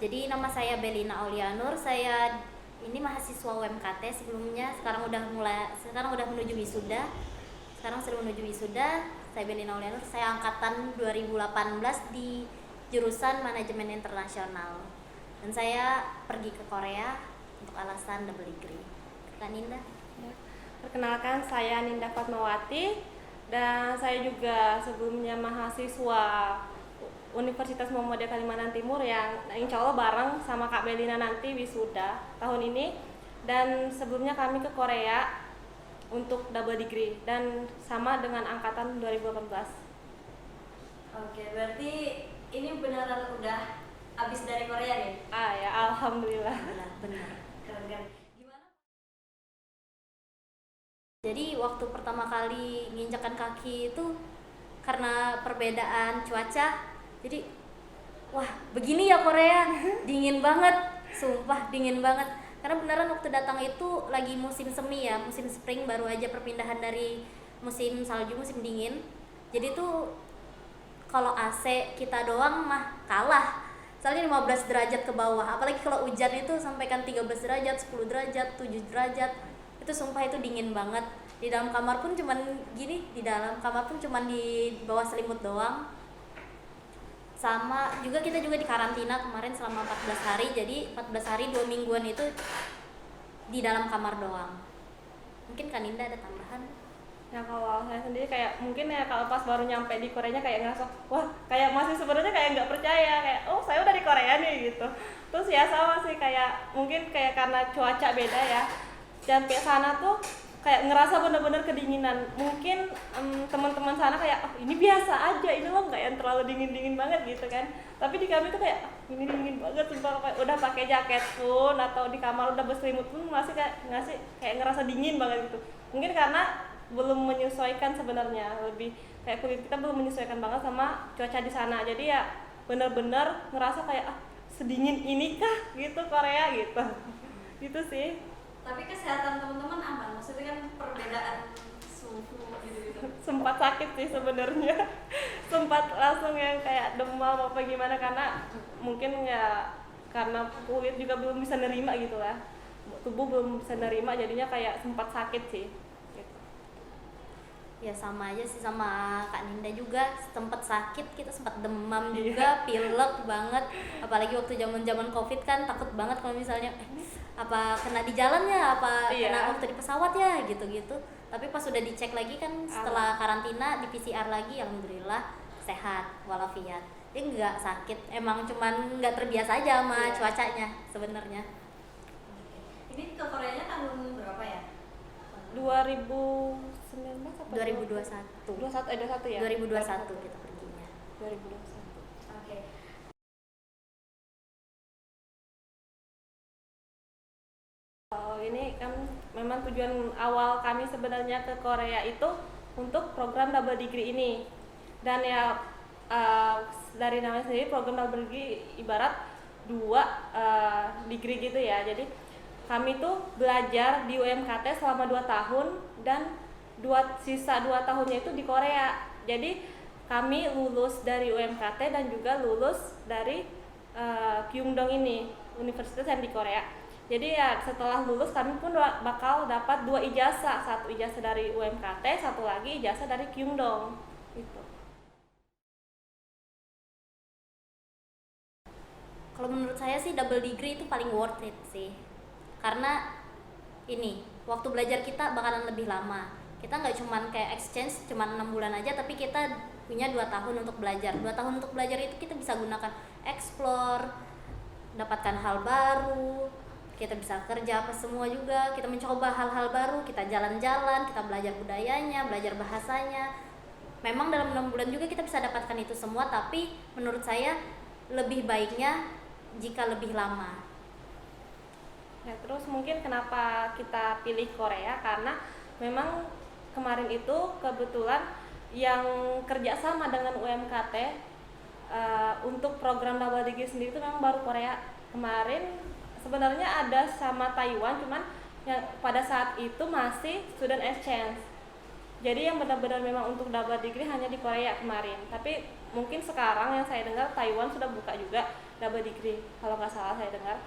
Jadi nama saya Belina Aulianur, saya ini mahasiswa UMKT sebelumnya, sekarang udah menuju wisuda. Sekarang sudah menuju wisuda. Saya Belina Aulianur, saya angkatan 2018 di jurusan Manajemen Internasional. Dan saya pergi ke Korea untuk alasan double degree. Kak Ninda. Ya. Perkenalkan, saya Ninda Fatmawati dan saya juga sebelumnya mahasiswa Universitas Muhammadiyah Kalimantan Timur yang insya Allah bareng sama Kak Belina nanti wisuda tahun ini. Dan sebelumnya kami ke Korea untuk double degree dan sama dengan angkatan 2018. Oke, berarti ini beneran udah abis dari Korea nih? Ya, alhamdulillah. Benar. Keren. Gimana? Jadi waktu pertama kali nginjakan kaki itu karena perbedaan cuaca, jadi wah begini ya Korea, dingin banget, sumpah dingin banget. Karena beneran waktu datang itu lagi musim semi ya, musim spring, baru aja perpindahan dari musim salju musim dingin. Jadi tuh kalau AC kita doang mah kalah, soalnya 15 derajat ke bawah, apalagi kalau hujan itu sampaikan 13 derajat, 10 derajat, 7 derajat, itu sumpah itu dingin banget. Di dalam kamar pun cuman gini, di bawah selimut doang. Sama juga kita juga di karantina kemarin selama 14 hari, jadi 14 hari 2 mingguan itu di dalam kamar doang. Mungkin Kak Ninda ada tambahan? Ya kalau saya sendiri kayak mungkin ya kalau pas baru nyampe di Koreanya kayak ngerasa wah kayak masih sebenarnya kayak nggak percaya, kayak oh saya udah di Korea nih gitu. Terus ya sama sih, kayak mungkin kayak karena cuaca beda ya, sampai sana tuh kayak ngerasa bener-bener kedinginan. Mungkin teman-teman sana kayak oh ini biasa aja, ini loh nggak yang terlalu dingin-dingin banget gitu kan. Tapi di kami tuh kayak ini dingin banget, sumpah. Udah pakai jaket pun atau di kamar udah berselimut pun masih kayak ngerasa dingin banget gitu. Mungkin karena belum menyesuaikan sebenarnya, lebih kayak kulit kita belum menyesuaikan banget sama cuaca di sana. Jadi ya bener-bener ngerasa kayak sedingin inikah gitu Korea gitu. Gitu sih. Tapi kesehatan teman-teman aman, maksudnya kan perbedaan suhu gitu-gitu. Sempat sakit sih sebenarnya. Sempat langsung yang kayak demam apa gimana, karena mungkin ya karena kulit juga belum bisa nerima gitu lah. Tubuh belum bisa nerima, jadinya kayak sempat sakit sih. Ya sama aja sih sama Kak Ninda juga, sempat sakit, kita sempat demam juga, pilek banget. Apalagi waktu zaman Covid kan takut banget kalau misalnya apa kena di jalan ya, apa kena waktu di pesawat ya gitu-gitu. Tapi pas sudah dicek lagi kan setelah karantina di PCR lagi, alhamdulillah sehat walafiat. Dia nggak sakit, emang cuman nggak terbiasa aja sama cuacanya sebenarnya. Ini ke Koreanya tahun berapa ya? 2019 apa? 2021. 21 ya? 2021 kita perginya. 2021. Oke. Ini kan memang tujuan awal kami sebenarnya ke Korea itu untuk program double degree ini. Dan ya dari namanya sendiri program double degree ibarat 2 degree gitu ya. Jadi kami tuh belajar di UMKT selama 2 tahun dan sisa 2 tahunnya itu di Korea. Jadi kami lulus dari UMKT dan juga lulus dari Kyungdong ini, universitas yang di Korea. Jadi ya setelah lulus kami pun bakal dapat 2 ijazah, 1 ijazah dari UMKT, 1 lagi ijazah dari Kyungdong gitu. Kalau menurut saya sih double degree itu paling worth it sih, karena ini waktu belajar kita bakalan lebih lama. Kita nggak cuman kayak exchange cuman 6 bulan aja, tapi kita punya 2 tahun untuk belajar. 2 tahun untuk belajar itu kita bisa gunakan explore, dapatkan hal baru, kita bisa kerja apa semua juga, kita mencoba hal-hal baru, kita jalan-jalan, kita belajar budayanya, belajar bahasanya. Memang dalam 6 bulan juga kita bisa dapatkan itu semua, tapi menurut saya lebih baiknya jika lebih lama. Ya, terus mungkin kenapa kita pilih Korea, karena memang kemarin itu kebetulan yang kerjasama dengan UMKT untuk program double degree sendiri itu memang baru Korea. Kemarin sebenarnya ada sama Taiwan, cuman yang pada saat itu masih student exchange. Jadi yang benar-benar memang untuk double degree hanya di Korea kemarin. Tapi mungkin sekarang yang saya dengar Taiwan sudah buka juga. double degree kalau nggak salah saya dengar.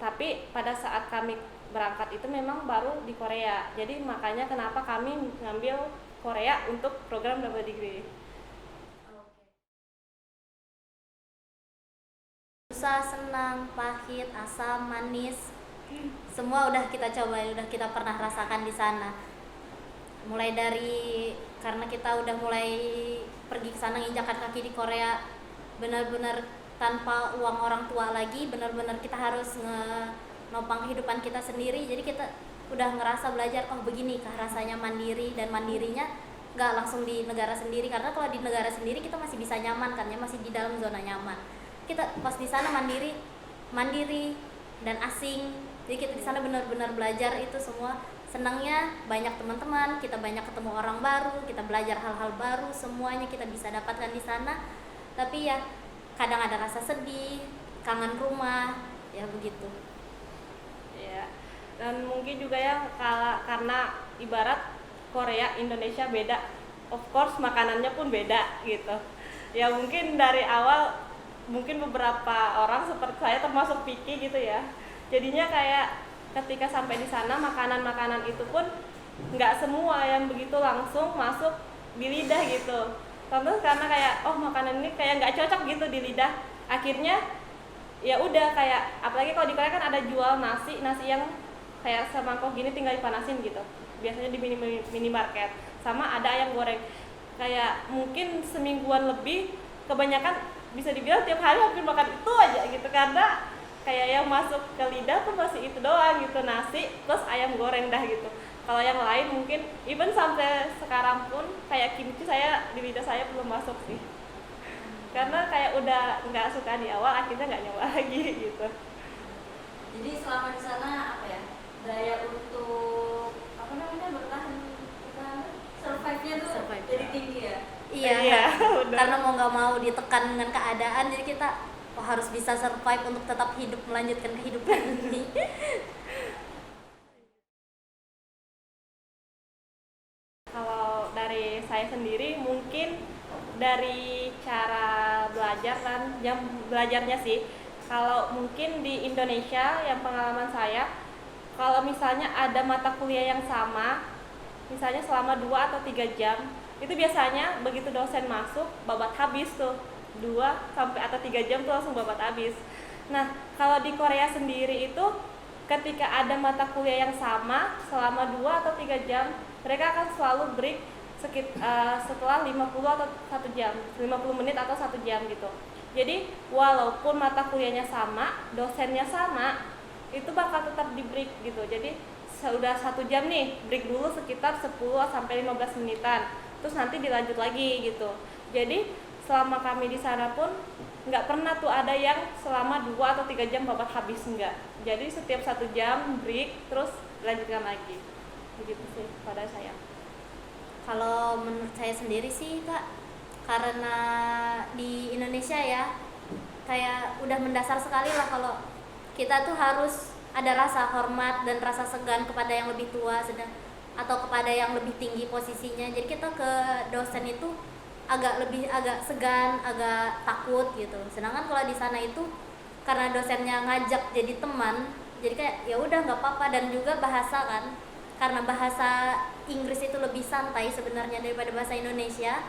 Tapi pada saat kami berangkat itu memang baru di Korea, jadi makanya kenapa kami ngambil Korea untuk program double degree. Susah, senang, pahit, asam, manis, semua udah kita cobain, udah kita pernah rasakan di sana. Mulai dari karena kita udah mulai pergi ke sana nginjakan kaki di Korea benar-benar tanpa uang orang tua lagi, benar-benar kita harus nopang kehidupan kita sendiri. Jadi kita udah ngerasa belajar, oh begini kah rasanya mandiri, dan mandirinya nggak langsung di negara sendiri, karena kalau di negara sendiri kita masih bisa nyaman kan ya, masih di dalam zona nyaman. Kita pas di sana mandiri dan asing. Jadi kita di sana benar-benar belajar itu semua. Senangnya banyak teman-teman, kita banyak ketemu orang baru, kita belajar hal-hal baru, semuanya kita bisa dapatkan di sana. Tapi ya kadang ada rasa sedih, kangen rumah, ya begitu. Ya, dan mungkin juga ya karena ibarat Korea Indonesia beda, of course makanannya pun beda gitu. Ya mungkin dari awal mungkin beberapa orang seperti saya termasuk picky gitu ya, jadinya kayak ketika sampai di sana makanan-makanan itu pun nggak semua yang begitu langsung masuk di lidah gitu. Tentu karena kayak oh makanan ini kayak nggak cocok gitu di lidah, akhirnya ya udah kayak, apalagi kalau di Korea kan ada jual nasi yang kayak semangkok gini tinggal dipanasin gitu, biasanya di minimarket, sama ada ayam goreng, kayak mungkin semingguan lebih, kebanyakan bisa dibilang tiap hari hampir makan itu aja gitu, karena kayak yang masuk ke lidah tuh masih itu doang gitu, nasi plus ayam goreng dah gitu. Kalau yang lain mungkin even sampai sekarang pun kayak kimchi di lidah saya belum masuk sih, karena kayak udah nggak suka di awal, akhirnya nggak nyoba lagi gitu. Jadi selama di sana apa ya, daya untuk apa namanya bertahan survive-nya tuh Survive. jadi tinggi ya. Iya, udah. karena mau nggak mau ditekan dengan keadaan, jadi kita harus bisa survive untuk tetap hidup, melanjutkan kehidupan ini. Kalau dari saya sendiri mungkin dari cara belajar dan jam belajarnya sih. Kalau mungkin di Indonesia yang pengalaman saya, kalau misalnya ada mata kuliah yang sama, misalnya selama 2 atau 3 jam, itu biasanya begitu dosen masuk babat habis tuh. 2 sampai atau 3 jam tuh langsung babat habis. Nah, kalau di Korea sendiri itu ketika ada mata kuliah yang sama selama 2 atau 3 jam, mereka akan selalu break setelah 50 atau 1 jam, 50 menit atau 1 jam gitu. Jadi walaupun mata kuliahnya sama, dosennya sama, itu bakal tetap di break gitu. Jadi sudah 1 jam nih, break dulu sekitar 10 sampai 15 menitan, terus nanti dilanjut lagi gitu. Jadi selama kami di sana pun nggak pernah tuh ada yang selama 2 atau 3 jam babat habis, enggak. Jadi setiap 1 jam break terus lanjutkan lagi. Begitu sih pada saya. Kalau menurut saya sendiri sih Kak, karena di Indonesia ya kayak udah mendasar sekali lah kalau kita tuh harus ada rasa hormat dan rasa segan kepada yang lebih tua atau kepada yang lebih tinggi posisinya. Jadi kita ke dosen itu agak segan, agak takut gitu. Sedangkan kalau di sana itu karena dosennya ngajak jadi teman, jadi kayak ya udah nggak apa-apa. Dan juga bahasa kan, karena bahasa Inggris itu lebih santai sebenarnya daripada bahasa Indonesia,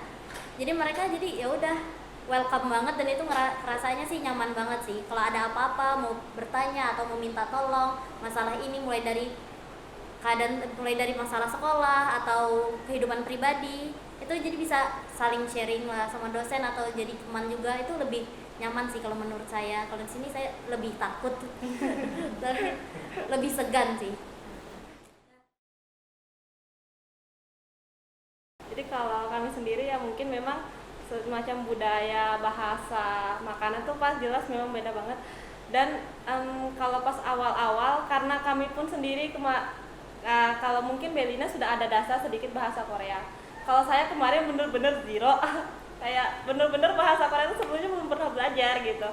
jadi mereka jadi ya udah welcome banget, dan itu rasanya sih nyaman banget sih. Kalau ada apa-apa mau bertanya atau mau minta tolong masalah ini, mulai dari masalah sekolah atau kehidupan pribadi, itu jadi bisa saling sharing lah sama dosen atau jadi teman juga, itu lebih nyaman sih kalau menurut saya. Kalau di sini saya lebih takut lebih segan sih. Jadi kalau kami sendiri ya mungkin memang semacam budaya, bahasa, makanan tuh pas jelas memang beda banget. Dan kalau pas awal-awal karena kami pun sendiri kalau mungkin Belina sudah ada dasar sedikit bahasa Korea. Kalau saya kemarin bener-bener zero, kayak bener-bener bahasa Korea itu sebelumnya belum pernah belajar gitu.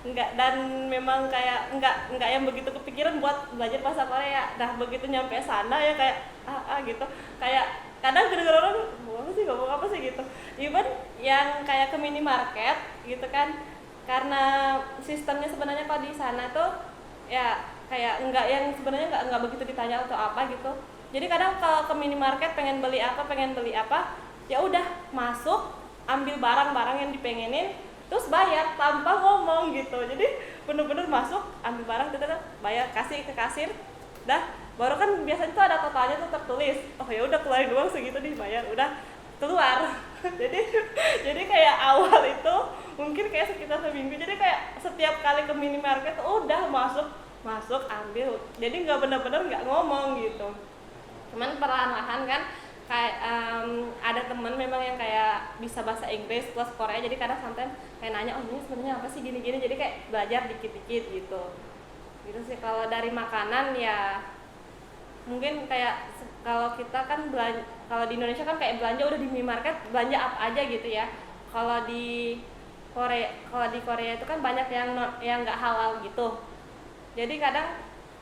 Enggak, dan memang kayak enggak yang begitu kepikiran buat belajar bahasa Korea. Nah, begitu nyampe sana ya kayak gitu. Kayak kadang gara-gara orang ngomong apa sih gitu. Even yang kayak ke minimarket gitu kan, karena sistemnya sebenarnya kalau di sana tuh ya kayak enggak yang sebenarnya enggak begitu ditanya atau apa gitu. Jadi kadang kalau ke minimarket pengen beli apa, ya udah masuk, ambil barang-barang yang dipengenin, terus bayar tanpa ngomong gitu. Jadi bener-bener masuk, ambil barang, bayar, kasih ke kasir, dah baru kan biasanya tuh ada totalnya tuh tertulis. Oh ya udah keluarin doang segitu dibayar, udah keluar. jadi kayak awal itu mungkin kayak sekitar seminggu, jadi kayak setiap kali ke minimarket udah masuk ambil, jadi nggak bener-bener nggak ngomong gitu. Cuman perlahan-lahan kan kayak ada temen memang yang kayak bisa bahasa Inggris plus Korea, jadi kadang sometimes kayak nanya, oh ini sebenarnya apa sih gini-gini, jadi kayak belajar dikit-dikit gitu sih. Kalau dari makanan ya mungkin kayak kalau kita kan belanja, kalau di Indonesia kan kayak belanja udah di minimarket belanja apa aja gitu ya. Kalau di Korea itu kan banyak yang nggak halal gitu. Jadi kadang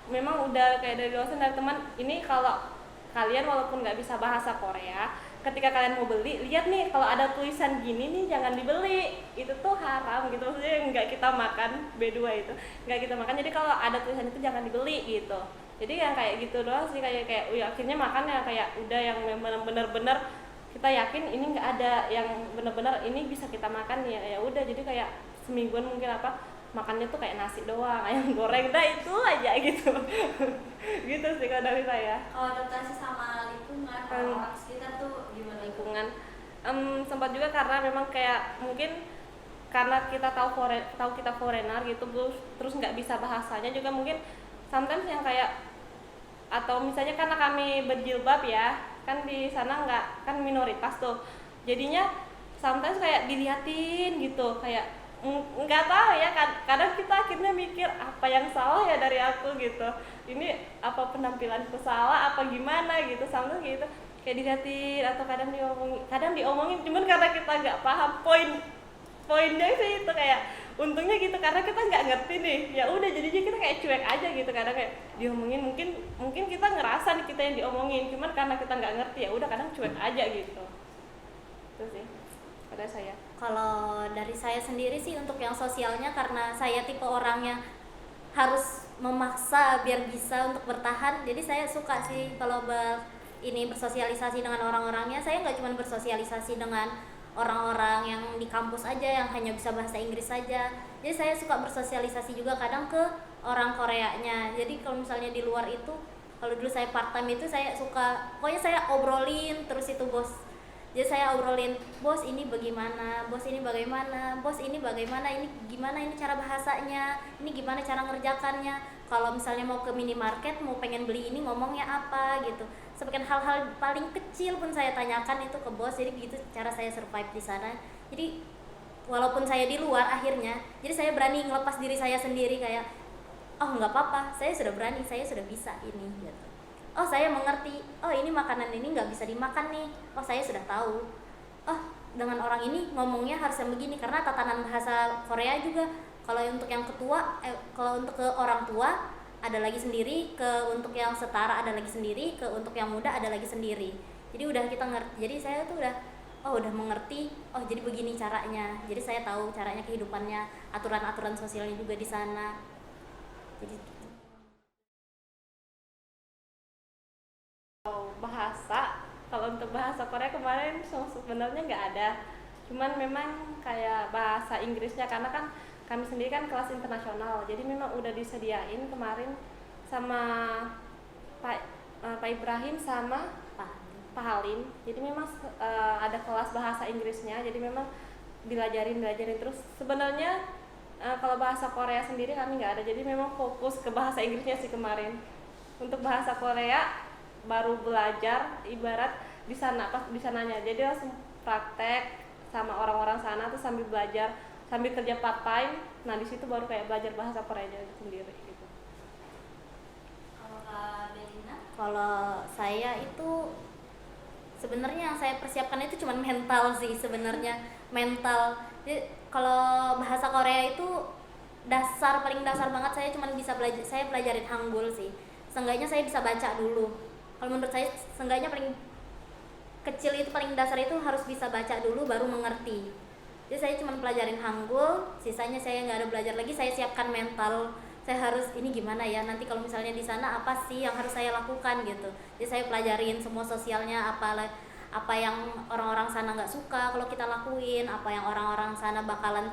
memang udah kayak dari dosen dari teman, ini kalau kalian walaupun nggak bisa bahasa Korea, ketika kalian mau beli, lihat nih kalau ada tulisan gini nih jangan dibeli, itu tuh haram gitu, maksudnya nggak kita makan, B2 itu nggak kita makan, jadi kalau ada tulisan itu jangan dibeli gitu. Jadi yang kayak gitu doang sih, kayak akhirnya makan ya kayak udah yang bener-bener kita yakin ini nggak ada yang bener-bener ini bisa kita makan, ya udah, jadi kayak semingguan mungkin apa makannya tuh kayak nasi doang, ayam goreng, dah itu aja gitu. Gitu sih kalau dari saya. Kalau adaptasi sama lingkungan, orang sekitar tuh gimana? Lingkungan sempat juga karena memang kayak mungkin karena kita tahu kita foreigner gitu, terus nggak bisa bahasanya juga, mungkin sometimes yang kayak, atau misalnya karena kami berjilbab ya, kan di sana nggak, kan minoritas tuh, jadinya sometimes kayak diliatin gitu, kayak nggak tahu ya, kadang kita akhirnya mikir apa yang salah ya dari aku gitu, ini apa penampilanku salah apa gimana gitu, sometimes gitu kayak diliatin, atau kadang diomongin cuman karena kita nggak paham poinnya sih itu, kayak untungnya gitu karena kita nggak ngerti nih, ya udah jadinya kita kayak cuek aja gitu, kadang kayak diomongin, mungkin kita ngerasa nih kita yang diomongin, cuman karena kita nggak ngerti ya udah kadang cuek aja gitu. Itu sih pada saya. Kalau dari saya sendiri sih untuk yang sosialnya, karena saya tipe orangnya harus memaksa biar bisa untuk bertahan, jadi saya suka sih kalau bersosialisasi dengan orang-orangnya. Saya nggak cuma bersosialisasi dengan orang-orang yang di kampus aja yang hanya bisa bahasa Inggris saja, jadi saya suka bersosialisasi juga kadang ke orang Koreanya. Jadi kalau misalnya di luar itu, kalau dulu saya part time itu saya suka, pokoknya saya obrolin terus itu bos, jadi saya obrolin, bos ini bagaimana, bos ini bagaimana, bos ini bagaimana, ini gimana, ini cara bahasanya, ini gimana cara ngerjakannya, kalau misalnya mau ke minimarket mau pengen beli ini ngomongnya apa gitu. Sebagian hal-hal paling kecil pun saya tanyakan itu ke bos, jadi gitu cara saya survive di sana. Jadi walaupun saya di luar akhirnya, jadi saya berani ngelepas diri saya sendiri, kayak oh nggak apa-apa, saya sudah berani, saya sudah bisa ini gitu. Oh saya mengerti, oh ini makanan ini nggak bisa dimakan nih, oh saya sudah tahu, oh dengan orang ini ngomongnya harus yang begini, karena tatanan bahasa Korea juga kalau untuk yang kalau untuk ke orang tua ada lagi sendiri, untuk yang setara ada lagi sendiri, untuk yang muda ada lagi sendiri. Jadi udah kita ngerti, jadi saya tuh udah mengerti, oh jadi begini caranya, jadi saya tahu caranya kehidupannya, aturan-aturan sosialnya juga di sana. Jadi kalau untuk bahasa Korea kemarin sebenarnya nggak ada, cuman memang kayak bahasa Inggrisnya, karena kan kami sendiri kan kelas internasional, jadi memang udah disediain kemarin sama Pak Ibrahim sama Pak Halim, jadi memang ada kelas bahasa Inggrisnya, jadi memang dilajarin terus. Sebenarnya kalau bahasa Korea sendiri kami nggak ada, jadi memang fokus ke bahasa Inggrisnya sih kemarin. Untuk bahasa Korea baru belajar ibarat di sananya, jadi langsung praktek sama orang-orang sana tuh sambil belajar, sambil kerja part time. Nah di situ baru kayak belajar bahasa Koreanya sendiri gitu. Kalau Kak Belina? kalau saya itu sebenarnya yang saya persiapkan itu cuma mental sih sebenarnya, mental. Jadi kalau bahasa Korea itu paling dasar banget, saya cuma bisa saya pelajarin Hangul sih. Seenggaknya saya bisa baca dulu. Kalau menurut saya seenggaknya paling kecil itu, paling dasar itu harus bisa baca dulu baru mengerti. Jadi saya cuma pelajarin Hangul, sisanya saya nggak ada belajar lagi. Saya siapkan mental, saya harus ini gimana ya nanti kalau misalnya di sana apa sih yang harus saya lakukan gitu. Jadi saya pelajarin semua sosialnya, apa yang orang-orang sana nggak suka kalau kita lakuin, apa yang orang-orang sana bakalan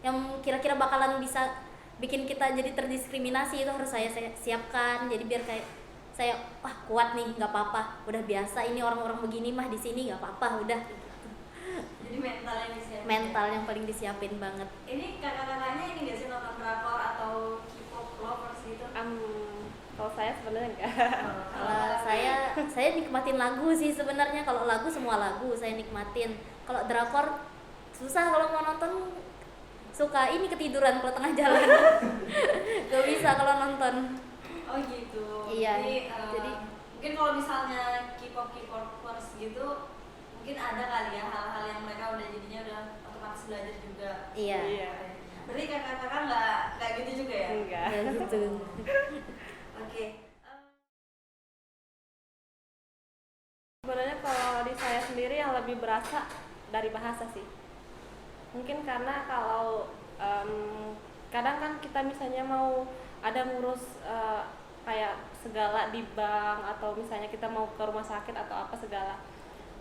yang kira-kira bakalan bisa bikin kita jadi terdiskriminasi, itu harus saya siapkan. Jadi biar kayak saya wah kuat nih, nggak apa-apa, udah biasa ini orang-orang begini mah di sini nggak apa-apa udah. Jadi mental yang disiapin. Mental yang paling disiapin banget. Ini kakak-kakaknya ini nggak sih nonton drakor atau K-pop lovers gitu? Kalau saya sebenarnya enggak. Kalau saya nikmatin lagu sih sebenarnya. Kalau lagu semua lagu saya nikmatin. Kalau drakor susah kalau mau nonton, suka ini ketiduran kalau tengah jalan. Gak bisa kalau nonton. Oh gitu. Iya. Jadi mungkin kalau misalnya K-popers gitu, mungkin ada kali ya hal-hal yang mereka udah jadinya udah otomatis belajar juga. Iya. Berarti kakak-kakak nggak gitu juga ya? Enggak. Ya gitu. Oke. Sebenarnya kalau di saya sendiri yang lebih berasa dari bahasa sih. Mungkin karena kalau kadang kan kita misalnya mau ada ngurus kayak segala di bank, atau misalnya kita mau ke rumah sakit atau apa segala.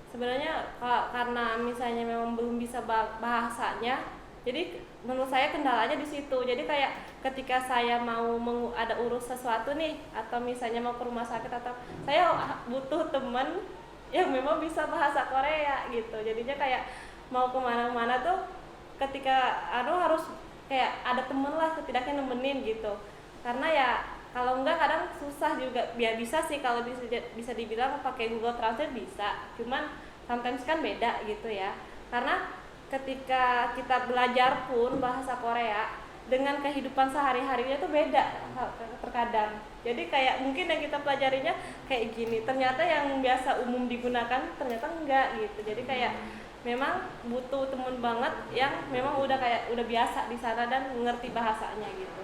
Sebenarnya karena misalnya memang belum bisa bahasanya, jadi menurut saya kendalanya di situ. Jadi kayak ketika saya mau ada urus sesuatu nih, atau misalnya mau ke rumah sakit, atau saya butuh teman yang memang bisa bahasa Korea gitu. Jadinya kayak mau kemana-mana tuh ketika harus kayak ada temen lah setidaknya nemenin gitu. Karena ya kalau enggak kadang susah juga. Biar bisa sih kalau bisa dibilang pakai Google Translate bisa, cuman sometimes kan beda gitu ya. Karena ketika kita belajar pun bahasa Korea dengan kehidupan sehari-harinya tuh beda terkadang. Jadi kayak mungkin yang kita pelajarinya kayak gini, ternyata yang biasa umum digunakan ternyata enggak gitu. Jadi kayak memang butuh temen banget yang memang udah biasa di sana dan mengerti bahasanya gitu.